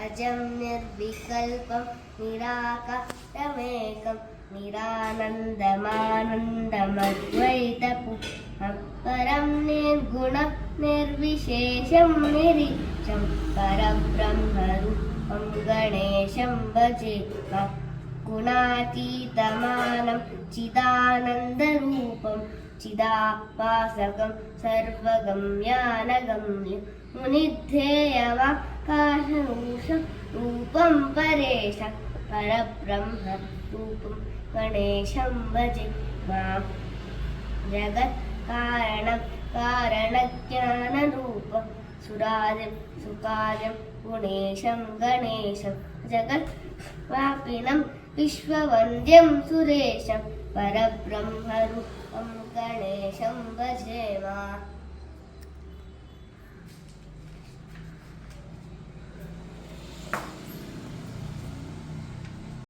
अजं निर्विकल्पं निराकारमेकं निरानन्दमानन्दमद्वैतपुरुषं परं निर्गुणं निर्विशेषं निरीक्षं परब्रह्मरूपं गणेशं भजे गुणातीतमानं चिदानन्दरूपं चिदाभासकं सर्वगम्यानगम्यं मुनिध्येयमाकाशरूषं रूपं परेशं परब्रह्मरूपं गणेशं भजे मां जगत्कारणं कारणज्ञानरूपं सुरादिं सुकार्यं गुणेशं गणेशं जगद्व्यापिनं विश्ववन्द्यं सुरेशं परब्रह्मरूपं गणेशं भजे मां।